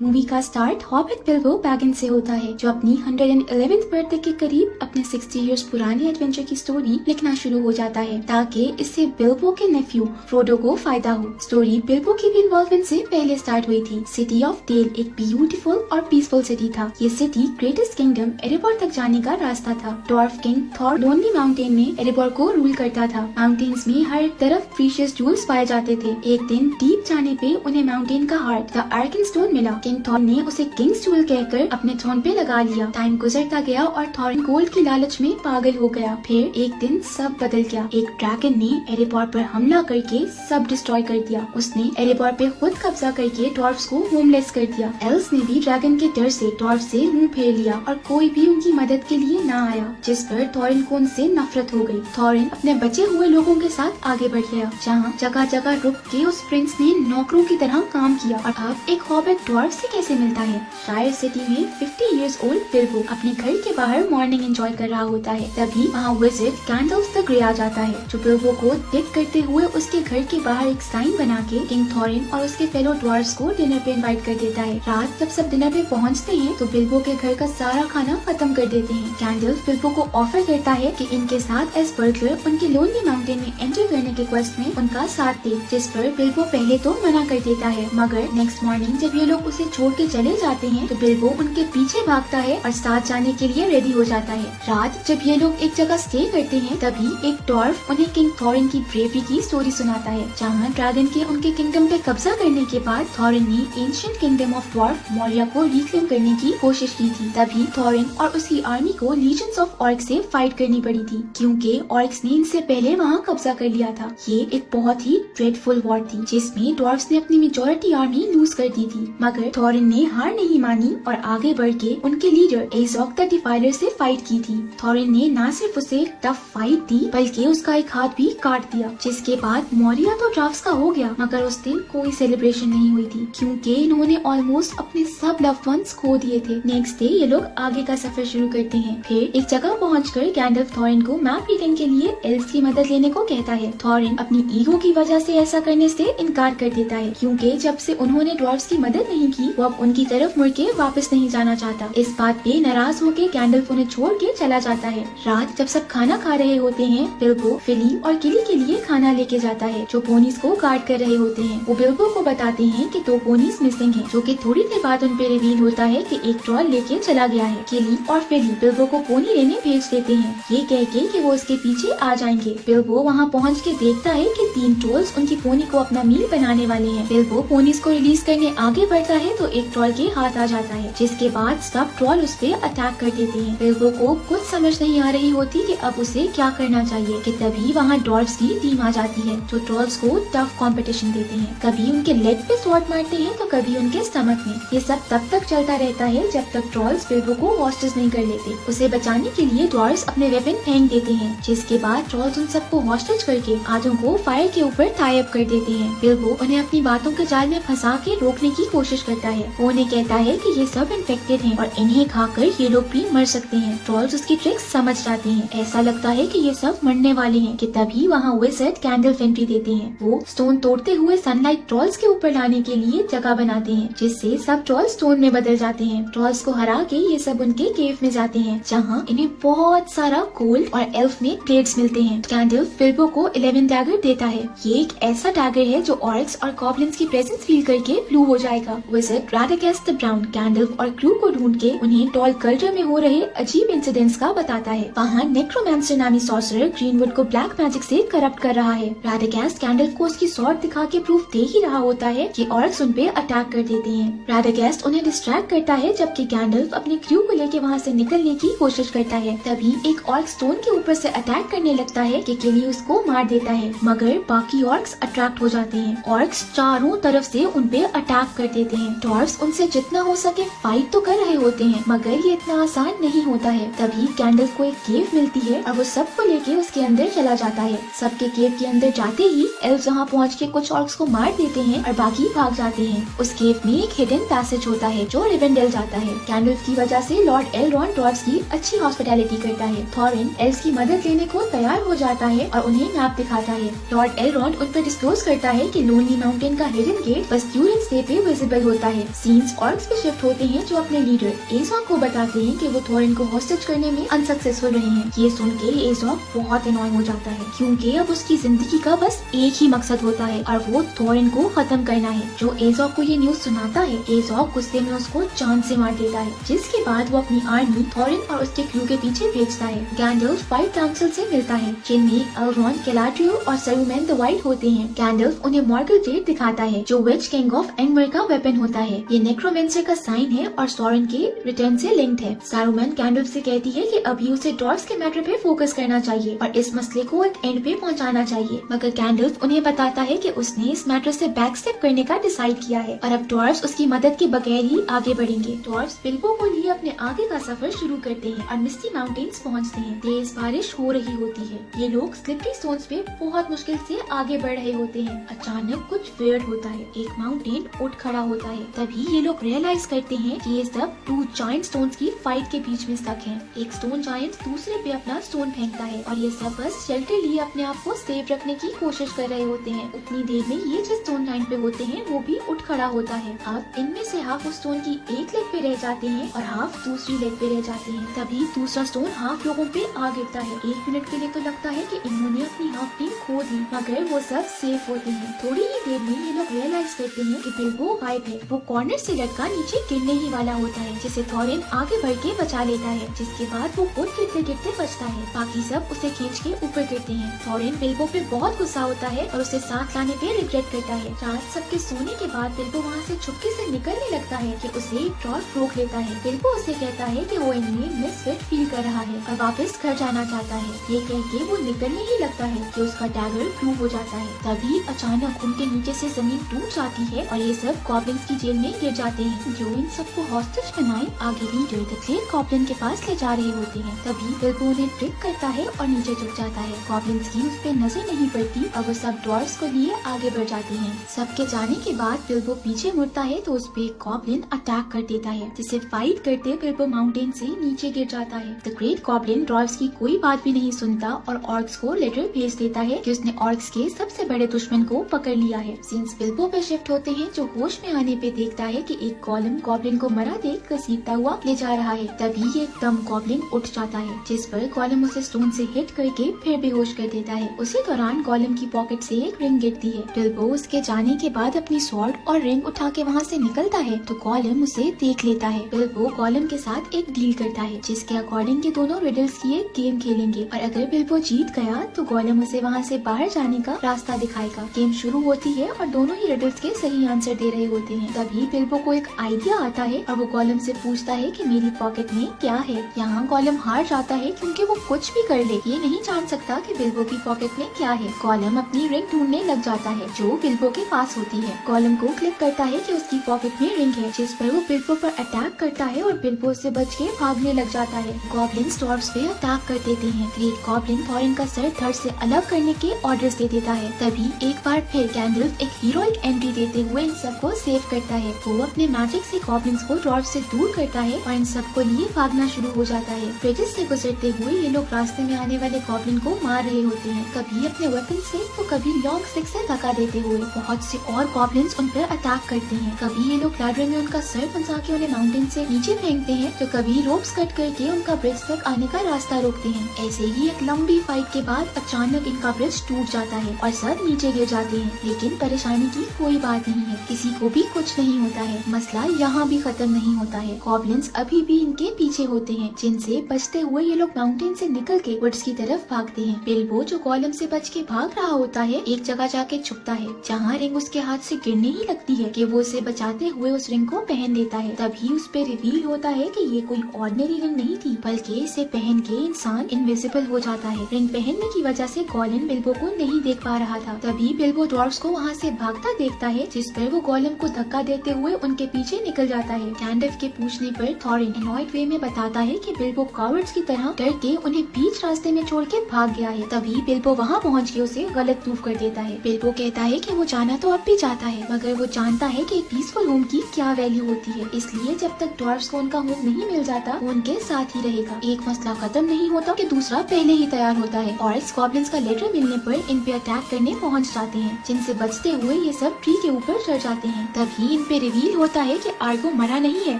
Movie का start hobbit Bilbo बैगिंस से होता है, जो अपनी 111th बर्थडे के करीब अपने 60 इयर्स पुराने एडवेंचर की स्टोरी लिखना शुरू हो जाता है, ताकि इससे बिल्बो के नेफ्यू फ्रोडो को फायदा हो। स्टोरी बिल्बो की भी इन्वॉल्वमेंट से पहले स्टार्ट हुई थी। सिटी ऑफ डेल एक ब्यूटीफुल और पीसफुल सिटी था। ये सिटी ग्रेटेस्ट किंगडम एरेबोर तक जाने का रास्ता था। Dwarf king Thor lonely mountain में एरेबोर को रूल करता था। माउंटेन्स में हर तरफ प्रीशियस जूल्स पाए जाते थे। एक दिन डीप जाने पे उन्हें माउंटेन का हार्ट द आर्कन स्टोन मिला। किंग थॉर ने उसे किंग्स जूल कहकर अपने थ्रोन पे लगा लिया। टाइम गुजरता गया और थॉर गोल्ड की लालच में पागल हो गया। फिर एक दिन सब बदल गया। एक ड्रैगन ने एरेबोर पर हमला करके सब डिस्ट्रॉय कर दिया। उसने एरेबोर पे खुद कब्जा करके डॉर्फ्स को होमलेस कर दिया। एल्स ने भी ड्रैगन के डर से डॉर्फ से मुंह फेर लिया और कोई भी उनकी मदद के लिए ना आया, जिस पर थॉरिन को उनसे नफरत हो गई। थॉरिन अपने बचे हुए लोगों के साथ आगे बढ़ गया, जहाँ जगह जगह रुक के उस प्रिंस ने नौकरों की तरह काम किया। और अब एक हॉबिट डॉर्फ से कैसे मिलता है? शायर सिटी में 50 इयर्स ओल्ड बिल्बो अपने घर के बाहर मॉर्निंग एंजॉय कर रहा होता है। तभी वहाँ विजिट कैंडल्स द ग्रे आ जाता है, जो बिल्बो को देख करते हुए उसके घर के बाहर एक साइन बना के किंग थॉरिन और उसके फेलो ड्वार्फ्स को डिनर पे इनवाइट कर देता है। रात जब सब डिनर पे पहुँचते हैं तो बिल्बो के घर का सारा खाना खत्म कर देते हैं। कैंडल्स बिल्बो को ऑफर करता है कि इनके साथ एज बर्गलर उनके लोनली माउंटेन में एंटर करने के क्वेस्ट में उनका साथ दे, जिस पर बिल्बो पहले तो मना कर देता है। मगर नेक्स्ट मॉर्निंग जब ये लोग उसे छोड़ के चले जाते हैं तो बिल्बो उनके पीछे भागता है और साथ जाने के लिए रेडी हो जाता है। रात जब ये लोग एक जगह स्टे करते हैं तभी एक डॉर्फ उन्हें किंग थॉरिन की ब्रेवरी की स्टोरी सुनाता है, जहाँ ड्रैगन के उनके किंगडम पे कब्जा करने के बाद थॉरिन ने ancient kingdom of dwarf Moria को रिक्लेम करने की कोशिश की थी। तभी थॉरिन और उसकी आर्मी को लीजेंड्स ऑफ ऑर्क्स से फाइट करनी पड़ी थी, क्योंकि ऑर्क्स ने इनसे पहले वहाँ कब्जा कर लिया था। ये एक बहुत ही ड्रेडफुल वॉर थी, जिसमें ड्वार्फ्स ने अपनी मेजॉरिटी आर्मी लूज कर दी थी। मगर थॉरिन ने हार नहीं मानी और आगे बढ़ के उनके लीडर एज़ोक द डिफाइलर से फाइट की थी। थॉरिन ने न सिर्फ उसे टफ फाइट दी बल्कि उसका एक हाथ भी काट दिया, जिसके बाद मोरिया तो ड्राफ्ट्स का हो गया। मगर उस दिन कोई सेलिब्रेशन नहीं हुई थी, क्योंकि इन्होंने ऑलमोस्ट अपने सब लव्ड वंस खो दिए थे। नेक्स्ट डे ये लोग आगे का सफर शुरू करते हैं। फिर एक जगह पहुंचकर गैंडल्फ थॉरिन को मैप रीडिंग के लिए एल्फ्स की मदद लेने को कहता है। थॉरिन अपनी ईगो की वजह से ऐसा करने से इनकार कर देता है, क्योंकि जब से उन्होंने ड्वार्फ्स की मदद नहीं की वो अब उनकी तरफ मुड़ के वापस नहीं जाना चाहता। इस बात पे नाराज होकर गैंडल्फ उन्हें छोड़ के चला जाता है। रात जब सब खाना खा रहे होते हैं, बिल्बो फिली और किली के लिए खाना लेके जाता है, जो पोनीस को गार्ड कर रहे होते हैं। वो बिल्बो को बताते हैं कि 2 पोनीस मिसिंग हैं, जो कि थोड़ी देर बाद उन पे रिवील होता है कि एक ट्रॉल लेके चला गया है। किली और फिली बिल्बो को पोनी लेने भेज देते हैं, ये कह के कि वो उसके पीछे आ जाएंगे। बिल्बो वहाँ पहुँच के देखता है कि 3 ट्रोल्स उनकी पोनी को अपना मील बनाने वाले हैं। बिल्बो पोनीस को रिलीज करने आगे बढ़ता है तो एक ट्रॉल के हाथ आ जाता है, जिसके बाद सब ट्रॉल उस पे अटैक कर देते हैं। बिल्बो को कुछ समझ नहीं आ रही होती कि अब उसे क्या करना चाहिए कि तभी वहाँ डॉर्फ्स की टीम आ जाती है, जो ट्रॉल्स को टफ कंपटीशन देते हैं। कभी उनके लेग पे स्वॉर्ड मारते हैं तो कभी उनके स्टमक में। ये सब तब तक चलता रहता है जब तक ट्रॉल्स बिल्बो को हॉस्टेज नहीं कर लेते। उसे बचाने के लिए डॉर्फ्स अपने वेपन फेंक देते हैं, जिसके बाद ट्रॉल्स उन सबको हॉस्टेज करके आधों को फायर के ऊपर टाई अप कर देते हैं। बिल्बो उन्हें अपनी बातों के जाल में फंसा के रोकने की कोशिश करता है। वो उन्हें कहता है कि ये सब इन्फेक्टेड हैं और इन्हें खाकर ये लोग भी मर सकते हैं। ट्रॉल्स उसकी ट्रिक्स समझ जाते हैं। ऐसा लगता है कि ये सब मरने वाले हैं कि तभी वहाँ विज़र्ड कैंडल एंट्री देते हैं। वो स्टोन तोड़ते हुए सनलाइट ट्रॉल्स के ऊपर लाने के लिए जगह बनाते हैं, जिससे सब ट्रॉल्स स्टोन में बदल जाते हैं। ट्रॉल्स को हरा के ये सब उनके केव में जाते हैं, जहाँ इन्हें बहुत सारा गोल्ड और एल्फ में ब्लेड्स मिलते हैं। कैंडल बिल्बो को 11 डैगर देता है। ये एक ऐसा डैगर है जो ऑर्क्स और गॉब्लिन्स की प्रेजेंस फील करके ब्लू हो जाएगा। विज़र्ड राडागेस्ट द ब्राउन कैंडल और क्रू को ढूंढ के उन्हें टॉल कल्चर में हो रहे अजीब इंसिडेंट्स का बताता है। वहाँ नेक्रोमैंसर नामी सॉर्सरर ग्रीनवुड को ब्लैक मैजिक से करप्ट कर रहा है। राडागेस्ट कैंडल को उसकी स्वॉर्ड दिखा के प्रूफ दे ही रहा होता है कि ऑर्क्स उन पे अटैक कर देते हैं। राडागेस्ट उन्हें डिस्ट्रैक्ट करता है, जबकि कैंडल अपने क्रू को लेके वहाँ से निकलने की कोशिश करता है। तभी एक ऑर्क स्टोन के ऊपर से अटैक करने लगता है कि किली उसको मार देता है, मगर बाकी ऑर्क्स अट्रैक्ट हो जाते हैं। ऑर्क्स चारों तरफ से उन पे अटैक कर देते हैं। डॉर्फ्स उनसे जितना हो सके फाइट तो कर रहे होते हैं, मगर ये इतना आसान नहीं होता है। तभी कैंडल को एक केव मिलती है और वो सबको लेके उसके अंदर चला जाता है। सबके केव के अंदर जाते ही एल्फ वहाँ पहुँच के कुछ ऑर्क्स को मार देते हैं और बाकी भाग जाते हैं। उस केव में एक हिडन पैसेज होता है जो रिवेंडेल जाता है। कैंडल की वजह से लॉर्ड एलरॉन डॉर्फ्स की अच्छी हॉस्पिटैलिटी करता है। थॉरिन एल्फ की मदद लेने को तैयार हो जाता है और उन्हें मैप दिखाता है। लॉर्ड एलरॉन उन पर डिस्क्लोज करता है कि लोनली माउंटेन का हिडन गेट बस ड्यूरिंग स्टे पे विजिबल होता होता है। सीन्स ऑर्क्स पे शिफ्ट होते हैं जो अपने लीडर एज़ोक को बताते हैं कि वो थोरिन को हॉस्टेज करने में अनसक्सेसफुल रहे हैं। ये सुन के एज़ोक बहुत अनॉयिंग हो जाता है क्योंकि अब उसकी जिंदगी का बस एक ही मकसद होता है और वो थोरिन को खत्म करना है। जो एज़ोक को ये न्यूज सुनाता है, एज़ोक गुस्से में उसको जान से मार देता है, जिसके बाद वो अपनी आर्मी थोरिन और उसके क्रू के पीछे भेजता है। गैंडल्फ फाइट काउंसिल से मिलता है जिनमें एल्रोन, गैलाड्रियल और सैरुमैन द वाइट होते हैं। गैंडल्फ उन्हें मॉर्गल ब्लेड दिखाता है जो विच किंग ऑफ एंगमर का वेपन होता है। ये नेक्रोमेंसर का साइन है और सोरेन के रिटर्न से लिंक्ड है। सैरुमैन गैंडल्फ से कहती है कि अभी उसे डॉर्फ्स के मैटर पे फोकस करना चाहिए और इस मसले को एक एंड पे पहुंचाना चाहिए, मगर गैंडल्फ उन्हें बताता है कि उसने इस मैटर से बैकस्टेप करने का डिसाइड किया है और अब डॉर्फ्स उसकी मदद के बगैर ही आगे बढ़ेंगे। डॉर्फ्स बिल्बो को लिए अपने आगे का सफर शुरू करते हैं और मिस्टी माउंटेन्स पहुंचते हैं। तेज बारिश हो रही होती है। ये लोग स्लिपरी स्टोन्स पे बहुत मुश्किल से आगे बढ़ रहे होते हैं। अचानक कुछ वियर्ड होता है, एक माउंटेन उठ खड़ा होता है। तभी ये लोग रियलाइज करते हैं कि ये सब टू जायंट स्टोन्स की फाइट के बीच में स्टक हैं। एक स्टोन जायंट दूसरे पे अपना स्टोन फेंकता है और ये सब बस शेल्टर लिए अपने आप को सेफ रखने की कोशिश कर रहे होते हैं। उतनी देर में ये जिस स्टोन जायंट पे होते हैं वो भी उठ खड़ा होता है। अब इनमें से हाफ उस स्टोन की एक लेग पे रह जाते हैं और हाफ दूसरी लेग पे रह जाते हैं। तभी दूसरा स्टोन हाफ लोगों पे आ गिरता है। 1 मिनट के लिए तो लगता है कि इन्होंने अपनी हाफ टीम खो दी, मगर वो सब सेफ होते हैं। थोड़ी ही देर में ये लोग रियलाइज करते हैं कि बिल्बो गायब है। वो कॉर्नर से लटका नीचे गिरने ही वाला होता है, जिसे थोरिन आगे बढ़ के बचा लेता है, जिसके बाद वो खुद गिरते गिरते बचता है। बाकी सब उसे खींच के ऊपर गिरते हैं। थोरिन बिल्बो पे बहुत गुस्सा होता है और उसे साथ लाने पे रिग्रेट करता है। रात सबके सोने के बाद बिल्बो वहाँ से चुपके से निकलने लगता है कि उसे ड्रॉर्फ रोक लेता है। बिल्बो उसे कहता है कि वो इनमें मिसफिट फील कर रहा है और वापस घर जाना चाहता है। ये कह के वो निकलने ही लगता है कि उसका डैगर प्रूव हो जाता है। तभी अचानक उनके नीचे से जमीन टूट जाती है और ये सब गॉब्लिन्स की जेल में गिर जाते हैं, जो इन सबको हॉस्टेज बनाए आगे लीडर द ग्रेट गॉब्लिन के पास ले जा रहे होते हैं। तभी बिल्बो उन्हें ट्रिक करता है और नीचे झुक जाता है। गॉब्लिन्स की उस पे नजर नहीं पड़ती और वो सब ड्वार्फ्स को लिए आगे बढ़ जाते हैं। सबके जाने के बाद बिल्बो पीछे मुड़ता है तो उस पे एक गॉब्लिन अटैक कर देता है, जिसे फाइट करते बिल्बो माउंटेन से नीचे गिर जाता है। द ग्रेट गॉब्लिन ड्वार्फ्स की कोई बात भी नहीं सुनता और ऑर्क्स को लेटर भेज देता है कि उसने ऑर्क्स के सबसे बड़े दुश्मन को पकड़ लिया है। सीन्स बिल्बो पे शिफ्ट होते हैं, जो होश में आने पे देखता है कि एक गोलेम गॉब्लिन को मरा देख घसीटता हुआ ले जा रहा है। तभी ये एकदम गॉब्लिन उठ जाता है, जिस पर गोलेम उसे स्टोन से हिट करके फिर बेहोश कर देता है। उसी दौरान गोलेम की पॉकेट से एक रिंग गिरती है। बिल्बो उसके जाने के बाद अपनी स्वॉर्ड और रिंग उठा के वहाँ से निकलता है तो गोलेम उसे देख लेता है। बिल्बो गोलेम के साथ एक डील करता है, जिसके अकॉर्डिंग ये दोनों रिडल्स की एक गेम खेलेंगे और अगर बिल्बो जीत गया तो गोलेम उसे वहाँ से बाहर जाने का रास्ता दिखाएगा। गेम शुरू होती है और दोनों ही रिडल्स के सही आंसर दे रहे होते हैं। तभी बिल्बो को एक आइडिया आता है और वो गोलेम से पूछता है कि मेरी पॉकेट में क्या है। यहाँ गोलेम हार जाता है क्योंकि वो कुछ भी कर ले ये नहीं जान सकता कि बिल्बो की पॉकेट में क्या है। गोलेम अपनी रिंग ढूंढने लग जाता है जो बिल्बो के पास होती है। गोलेम को क्लिक करता है कि उसकी पॉकेट में रिंग है, जिस पर वो बिल्बो पर अटैक करता है और बिल्बो से बच के भागने लग जाता है। गॉब्लिन्स ड्वार्फ्स पे अटैक कर देते हैं। ग्रेट गॉब्लिन थोरिन का सर धड़ से अलग करने के ऑर्डर्स दे देता है। तभी एक बार फिर गैंडल्फ एक हीरोइक एंट्री देते हुए इन सबको सेव करता है। वो अपने मैजिक से गॉब्लिन्स को ड्वार्फ से दूर करता है और इन सबको लिए भागना शुरू हो जाता है। ब्रिजेस से गुजरते हुए ये लोग रास्ते में आने वाले गॉब्लिन को मार रहे होते हैं, कभी अपने वेपन से तो कभी लॉन्ग स्टिक से धक्का देते हुए। बहुत से और गॉब्लिन्स उन पर अटैक करते हैं। कभी ये लोग लैडर में उनका सर फंसा के उन्हें माउंटेन से नीचे फेंकते हैं तो कभी रोप्स कट करके उनका ब्रिज तक आने का रास्ता रोकते हैं। ऐसे ही एक लंबी फाइट के बाद अचानक इनका ब्रिज टूट जाता है और सब नीचे गिर जाते हैं। लेकिन परेशानी की कोई बात नहीं है, किसी को भी कुछ नहीं होता है। मसला यहाँ भी खत्म नहीं होता है। गॉब्लिन्स अभी भी इनके पीछे होते हैं, जिनसे बचते हुए ये लोग माउंटेन से निकल के वुड्स की तरफ भागते हैं। बिल्बो जो गोलेम से बच के भाग रहा होता है एक जगह जाके छुपता है, जहाँ रिंग उसके हाथ से गिरने ही लगती है कि वो उसे बचाते हुए उस रिंग को पहन लेता है। तभी उस पे रिवील होता है कि ये कोई ऑर्डिनरी रिंग नहीं थी, बल्कि इसे पहन के इंसान इनविजिबल हो जाता है। रिंग पहनने की वजह से गोलेम बिल्बो को नहीं देख पा रहा था। तभी बिल्बो ड्वार्फ्स को वहाँ से भागता देखता है, जिस पर वो गोलेम को धक्का देते हुए उनके पीछे निकल जाता है। गैंडल्फ के पूछने पर थोरिन एनॉयड वे में बताता है कि बिल्बो कावर्ड्स की तरह डर के उन्हें बीच रास्ते में छोड़ के भाग गया है। तभी बिल्बो वहाँ पहुँच के उसे गलत प्रूफ कर देता है। बिल्बो कहता है कि वो जाना तो अब भी चाहता है, मगर वो जानता है कि एक पीसफुल होम की क्या वैल्यू होती है, इसलिए जब तक ड्वार्फ्स को उनका होम नहीं मिल जाता वो उनके साथ ही रहेगा। एक मसला खत्म नहीं होता कि दूसरा पहले ही तैयार होता है और गॉब्लिन्स का लेटर मिलने पर इन पे अटैक करने पहुँच जाते हैं, जिनसे बचते हुए ये सब ट्री के ऊपर चढ़ जाते हैं। तभी इन पे रिवील होता है कि आर्गो मरा नहीं है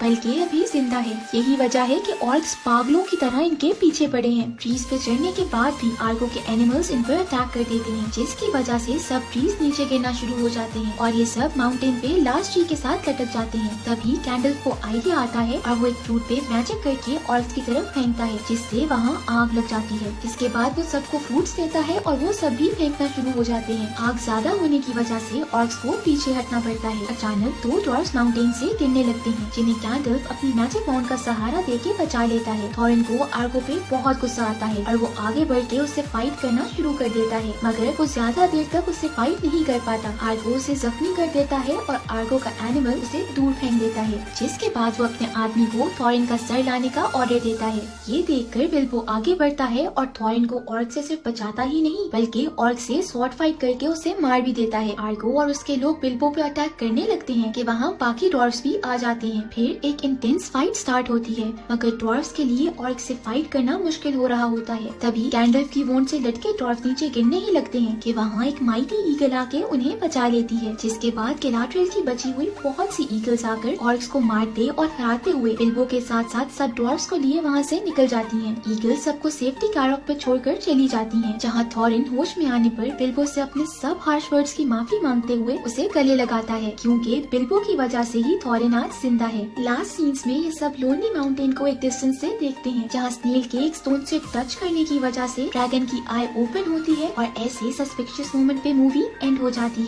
बल्कि अभी जिंदा है। यही वजह है कि ऑर्क्स पागलों की तरह इनके पीछे पड़े हैं। ट्रीज पे चढ़ने के बाद भी आर्गो के एनिमल्स इन पर अटैक कर देते हैं, जिसकी वजह से सब ट्रीज नीचे गिरना शुरू हो जाते हैं और ये सब माउंटेन पे लास्ट ट्री के साथ लटक जाते हैं। तभी कैंडल को आइडिया आता है और वो एक फ्रूट पे मैजिक करके ऑर्क्स की तरफ फेंकता है, जिससे वहाँ आग लग जाती है। इसके बाद वो सबको फ्रूट्स देता है और वो सब भी फेंकना शुरू हो जाते हैं। आग ज्यादा होने की वजह से ऑर्क्स को पीछे हटना पड़ता है। अचानक 2 ड्वार्फ्स माउंटेन से गिरने लगते हैं, जिन्हें कैंडल अपनी मैजिक वांड का सहारा देके बचा लेता है। थॉरिन को आर्गो पे बहुत गुस्सा आता है और वो आगे बढ़ के उससे फाइट करना शुरू कर देता है, मगर वो ज्यादा देर तक उससे फाइट नहीं कर पाता। आर्गो उसे जख्मी कर देता है और आर्गो का एनिमल उसे दूर फेंक देता है, जिसके बाद वो अपने आदमी को थॉरिन का सर लाने का ऑर्डर देता है। ये देखकर बिल्बो आगे बढ़ता है और थॉरिन को ऑर्क से सिर्फ बचाता ही नहीं बल्कि ऑर्क से स्वॉर्ड फाइट करके उसे मार भी देता है। आर्गो और उसके लोग बिल्बो पे अटैक करने लगते हैं कि वहाँ बाकी ड्वार्फ्स भी आ जाते हैं। फिर एक इंटेंस फाइट स्टार्ट होती है, मगर ड्वार्फ्स के लिए ऑर्क से फाइट करना मुश्किल हो रहा होता है। तभी कैंडल की वोंड से लटके ड्वार्फ नीचे गिरने ही लगते हैं कि वहाँ एक माइटी ईगल आके उन्हें बचा लेती है, जिसके बाद गैलाड्रियल की बची हुई बहुत सी ईगल्स आकर ऑर्क्स को मारते और हराते हुए बिल्बो के साथ साथ सब ड्वार्फ्स को लिए वहाँ से निकल जाती हैं। ईगल्स सबको सेफ्टी कारक पर छोड़कर चली जाती हैं, जहाँ थॉरिन होश में आने पर बिल्बो से अपने सब हार्श वर्ड्स की माफी मांगते हुए उसे गले लगाता है, क्योंकि बिल्बो की वजह से ही थॉरिन आज जिंदा है। लास्ट सीन्स में ये सब लोनली माउंटेन को एक डिस्टेंस से देखते हैं, जहाँ स्नेल के एक स्टोन से टच करने की वजह से ड्रैगन की आई ओपन होती है और ऐसे सस्पिशियस मोमेंट पे मूवी एंड हो जाती है।